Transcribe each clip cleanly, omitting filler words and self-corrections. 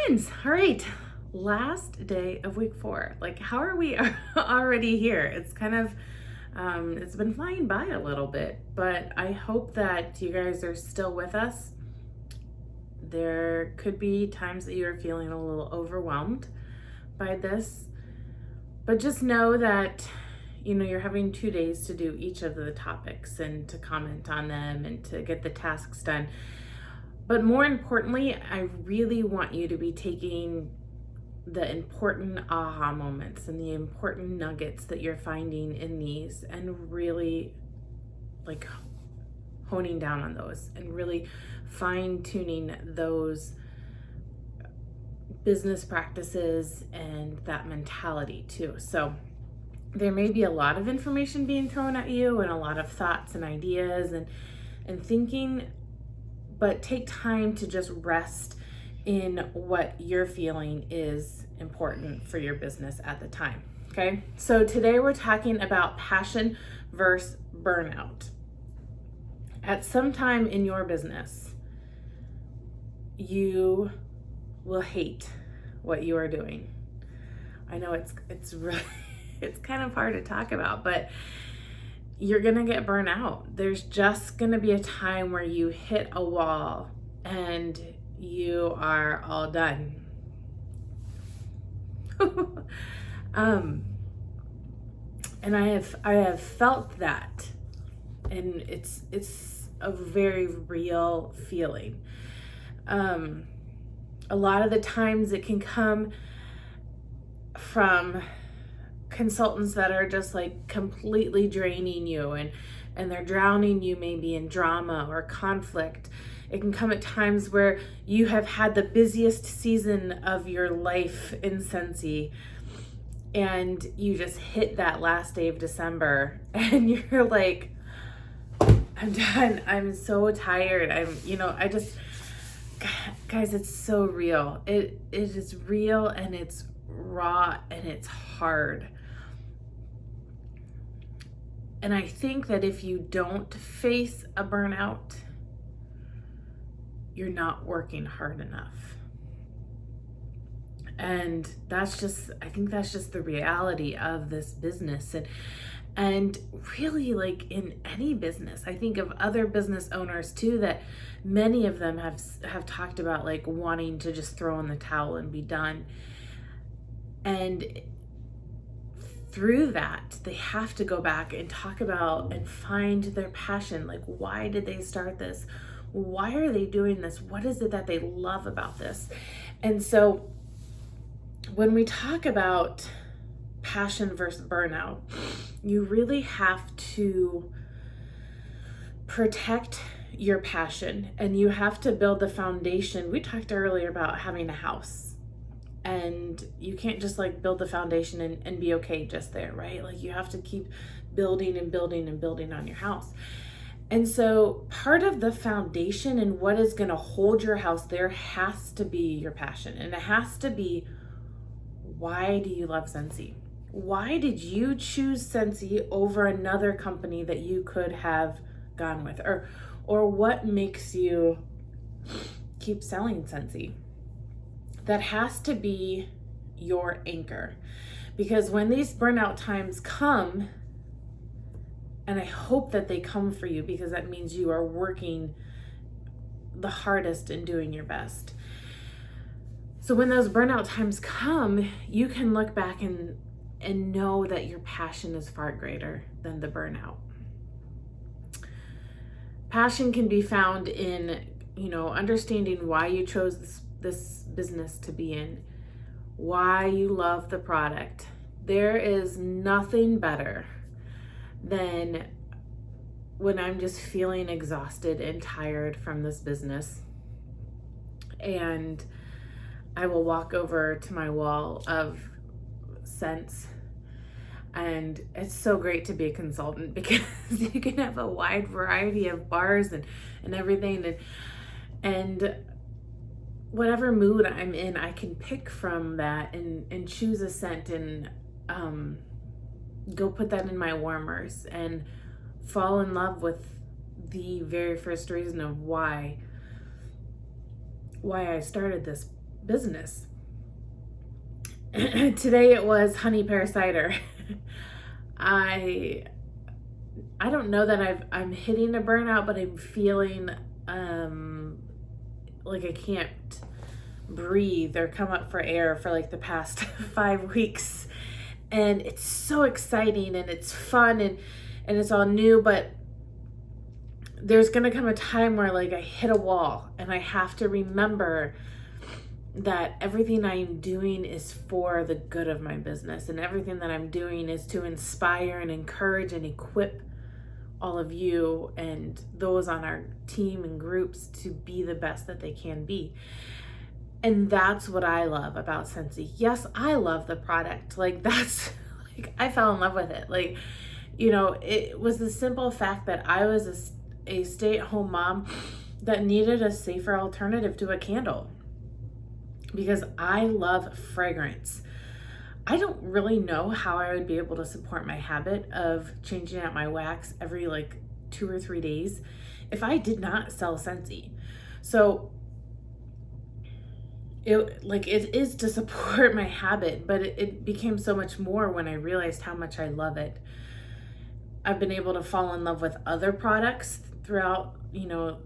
friends. All right. Last day of week 4. Like, how are we already here? It's kind of, it's been flying by a little bit, but I hope that you guys are still with us. There could be times that you are feeling a little overwhelmed by this, but just know that, you're having 2 days to do each of the topics and to comment on them and to get the tasks done. But more importantly, I really want you to be taking the important aha moments and the important nuggets that you're finding in these and really like honing down on those and really fine-tuning those business practices and that mentality too. So there may be a lot of information being thrown at you and a lot of thoughts and ideas and thinking, but take time to just rest in what you're feeling is important for your business at the time. Okay. So today we're talking about passion versus burnout. At some time in your business, you will hate what you are doing. I know it's really it's kind of hard to talk about, but you're gonna get burnt out. There's just gonna be a time where you hit a wall and you are all done. And I have felt that, and it's a very real feeling. A lot of the times it can come from consultants that are just like completely draining you and they're drowning you maybe in drama or conflict. It can come at times where you have had the busiest season of your life in Scentsy and you just hit that last day of December and you're like, I'm done. I'm so tired. Guys, it's so real. It is real and it's raw and it's hard. And I think that if you don't face a burnout, you're not working hard enough. And I think that's just the reality of this business. And really, like in any business, I think of other business owners too, that many of them have talked about like wanting to just throw in the towel and be done. And through that, they have to go back and talk about and find their passion. Like, why did they start this? Why are they doing this? What is it that they love about this? And so when we talk about passion versus burnout, you really have to protect your passion and you have to build the foundation. We talked earlier about having a house. And you can't just like build the foundation and be okay just there, right? Like you have to keep building and building and building on your house. And so part of the foundation and what is going to hold your house there has to be your passion. And it has to be, why do you love Scentsy? Why did you choose Scentsy over another company that you could have gone with? Or what makes you keep selling Scentsy? That has to be your anchor. Because when these burnout times come, and I hope that they come for you because that means you are working the hardest and doing your best. So when those burnout times come, you can look back and know that your passion is far greater than the burnout. Passion can be found in, understanding why you chose this business to be in, why you love the product. There is nothing better than when I'm just feeling exhausted and tired from this business and I will walk over to my wall of scents. And it's so great to be a consultant because you can have a wide variety of bars and everything and whatever mood I'm in, I can pick from that and choose a scent and go put that in my warmers and fall in love with the very first reason of why I started this business. Today it was honey pear cider. I don't know that I'm hitting a burnout, but I'm feeling like I can't breathe or come up for air for like the past 5 weeks. And it's so exciting and it's fun and it's all new, but there's gonna come a time where like I hit a wall and I have to remember that everything I'm doing is for the good of my business, and everything that I'm doing is to inspire and encourage and equip all of you and those on our team and groups to be the best that they can be. And that's what I love about Scentsy. Yes, I love the product. Like that's like I fell in love with it. Like, you know, it was the simple fact that I was a stay-at-home mom that needed a safer alternative to a candle, because I love fragrance. I don't really know how I would be able to support my habit of changing out my wax every like 2 or 3 days if I did not sell Scentsy. So it is to support my habit, but it became so much more when I realized how much I love it. I've been able to fall in love with other products throughout, you know,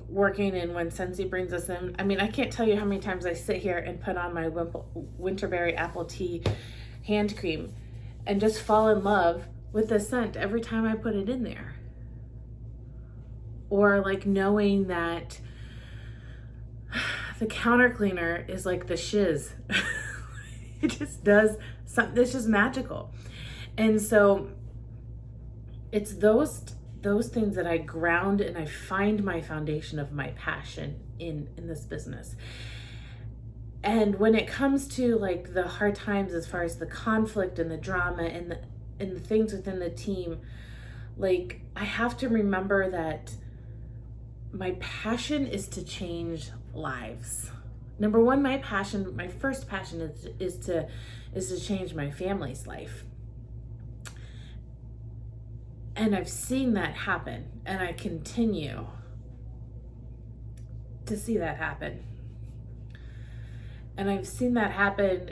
working, and when Scentsy brings us in, I mean, I can't tell you how many times I sit here and put on my winterberry apple tea hand cream and just fall in love with the scent every time I put it in there. Or like knowing that the counter cleaner is like the shiz. It just does something, it's just magical. And so it's those things that I ground and I find my foundation of my passion in this business. And when it comes to like the hard times, as far as the conflict and the drama and the things within the team, like I have to remember that my passion is to change lives. Number one, my first passion is to change my family's life. And I've seen that happen, and I continue to see that happen. And I've seen that happen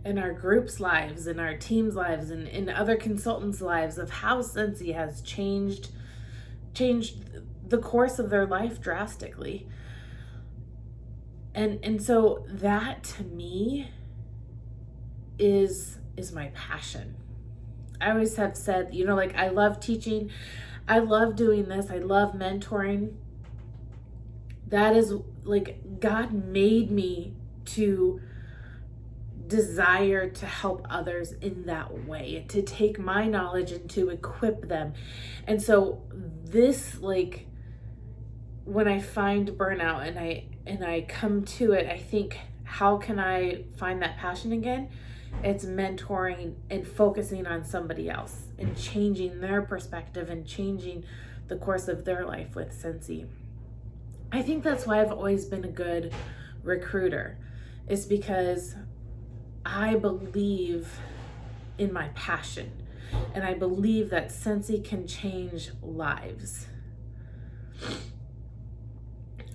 in our group's lives, in our team's lives, and in other consultants' lives, of how Scentsy has changed the course of their life drastically. And so that to me is my passion. I always have said, you know, like I love teaching, I love doing this, I love mentoring. That is like God made me to desire to help others in that way, to take my knowledge and to equip them. And so this, like when I find burnout and I come to it, I think, how can I find that passion again? It's mentoring and focusing on somebody else and changing their perspective and changing the course of their life with Scentsy. I think that's why I've always been a good recruiter, is because I believe in my passion, and I believe that Scentsy can change lives.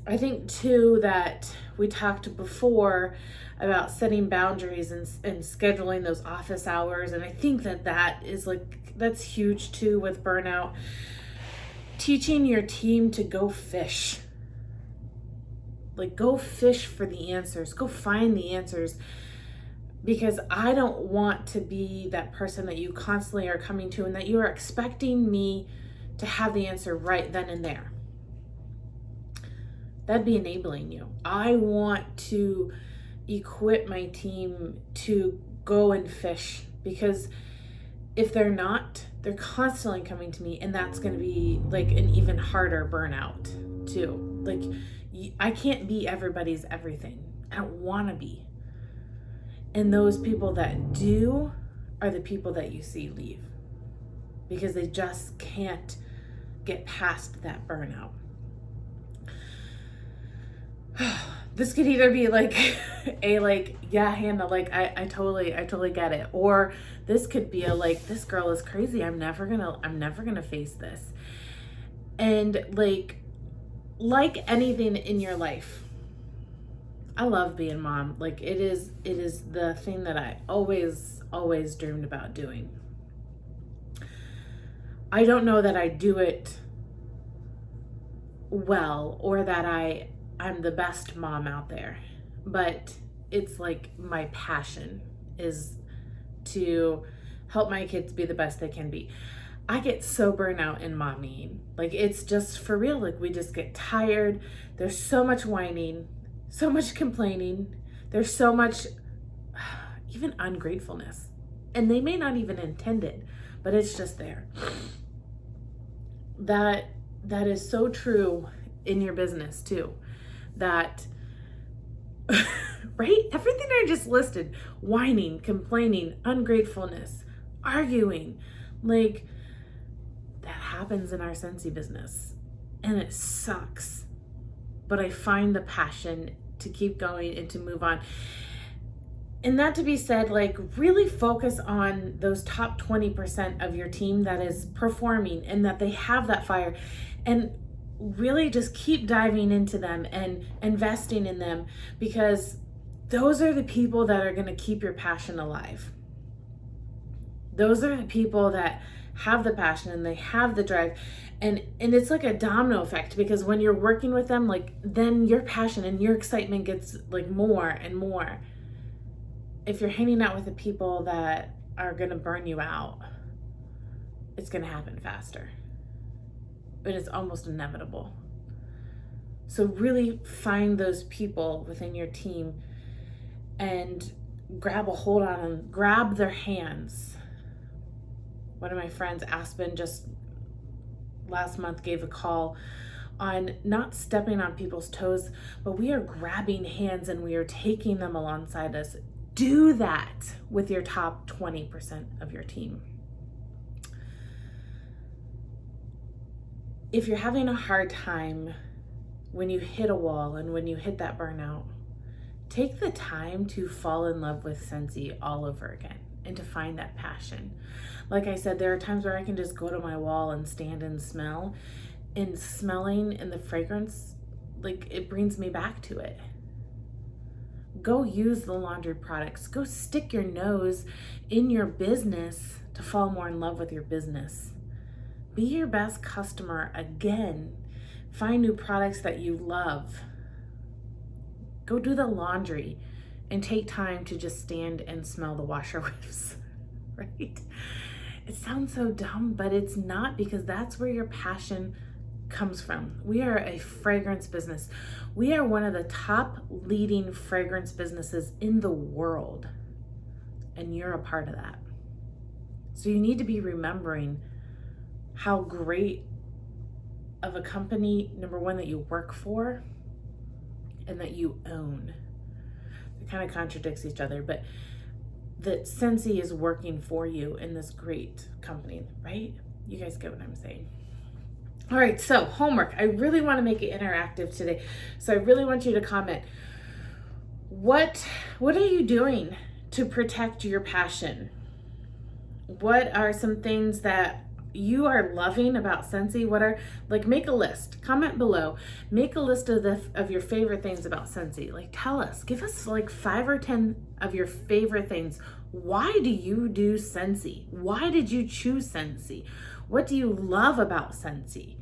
I think too that we talked before about setting boundaries and scheduling those office hours, and I think that's huge too with burnout. Teaching your team to go fish. Like go fish for the answers, go find the answers, because I don't want to be that person that you constantly are coming to and that you are expecting me to have the answer right then and there. That'd be enabling you. I want to equip my team to go and fish, because if they're not, they're constantly coming to me, and that's going to be like an even harder burnout too. Like I can't be everybody's everything. I don't want to be. And those people that do are the people that you see leave, because they just can't get past that burnout. This could either be like yeah, Hannah, like I totally get it, or this could be a like, this girl is crazy, I'm never gonna face this. And like like anything in your life, I love being mom. Like it is the thing that I always dreamed about doing. I don't know that I do it well or that I'm the best mom out there, but it's like my passion is to help my kids be the best they can be. I get so burnt out in mommying. Like it's just for real. Like we just get tired. There's so much whining, so much complaining. There's so much even ungratefulness. And they may not even intend it, but it's just there. That is so true in your business too. That right? Everything I just listed, whining, complaining, ungratefulness, arguing, like that happens in our Scentsy business and it sucks. But I find the passion to keep going and to move on. And that to be said, like really focus on those top 20% of your team that is performing and that they have that fire, and really just keep diving into them and investing in them, because those are the people that are going to keep your passion alive. Those are the people that have the passion and they have the drive, and it's like a domino effect, because when you're working with them, like then your passion and your excitement gets like more and more. If you're hanging out with the people that are going to burn you out, it's going to happen faster. But it's almost inevitable. So really find those people within your team and grab a hold on them, grab their hands. One of my friends, Aspen, just last month gave a call on not stepping on people's toes, but we are grabbing hands and we are taking them alongside us. Do that with your top 20% of your team. If you're having a hard time when you hit a wall and when you hit that burnout, take the time to fall in love with Scentsy all over again and to find that passion. Like I said, there are times where I can just go to my wall and stand and smell, and smelling and the fragrance, like it brings me back to it. Go use the laundry products. Go stick your nose in your business to fall more in love with your business. Be your best customer again. Find new products that you love. Go do the laundry and take time to just stand and smell the washer whiffs, right? It sounds so dumb, but it's not, because that's where your passion comes from. We are a fragrance business. We are one of the top leading fragrance businesses in the world, and you're a part of that. So you need to be remembering how great of a company, number one, that you work for and that you own. It kind of contradicts each other, but that Scentsy is working for you in this great company, right? You guys get what I'm saying. All right, so homework. I really want to make it interactive today. So I really want you to comment. What are you doing to protect your passion? What are some things that you are loving about Scentsy? Make a list. Comment below. Make a list of your favorite things about Scentsy. Like tell us. Give us like 5 or 10 of your favorite things. Why do you do Scentsy? Why did you choose Scentsy? What do you love about Scentsy?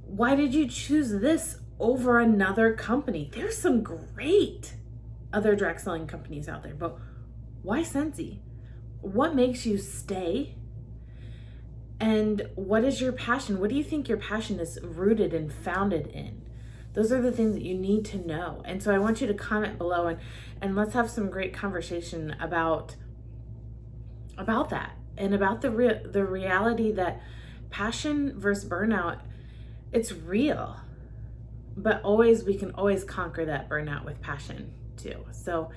Why did you choose this over another company? There's some great other direct selling companies out there, but why Scentsy? What makes you stay? And what is your passion? What do you think your passion is rooted and founded in? Those are the things that you need to know. And so I want you to comment below and let's have some great conversation about that, and about the reality that passion versus burnout, it's real, but we can always conquer that burnout with passion too. So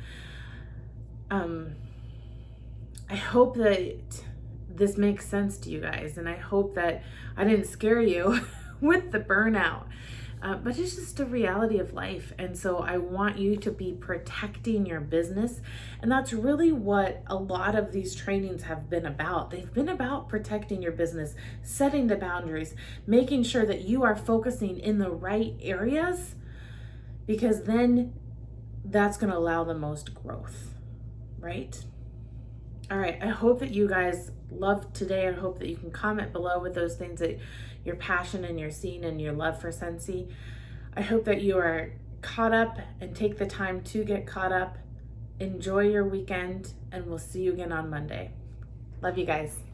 I hope that this makes sense to you guys, and I hope that I didn't scare you with the burnout. but it's just a reality of life. And so I want you to be protecting your business. And that's really what a lot of these trainings have been about. They've been about protecting your business, setting the boundaries, making sure that you are focusing in the right areas, because then that's going to allow the most growth, right? All right, I hope that you guys loved today. I hope that you can comment below with those things that your passion and your seeing and your love for Scentsy. I hope that you are caught up and take the time to get caught up. Enjoy your weekend, and we'll see you again on Monday. Love you guys.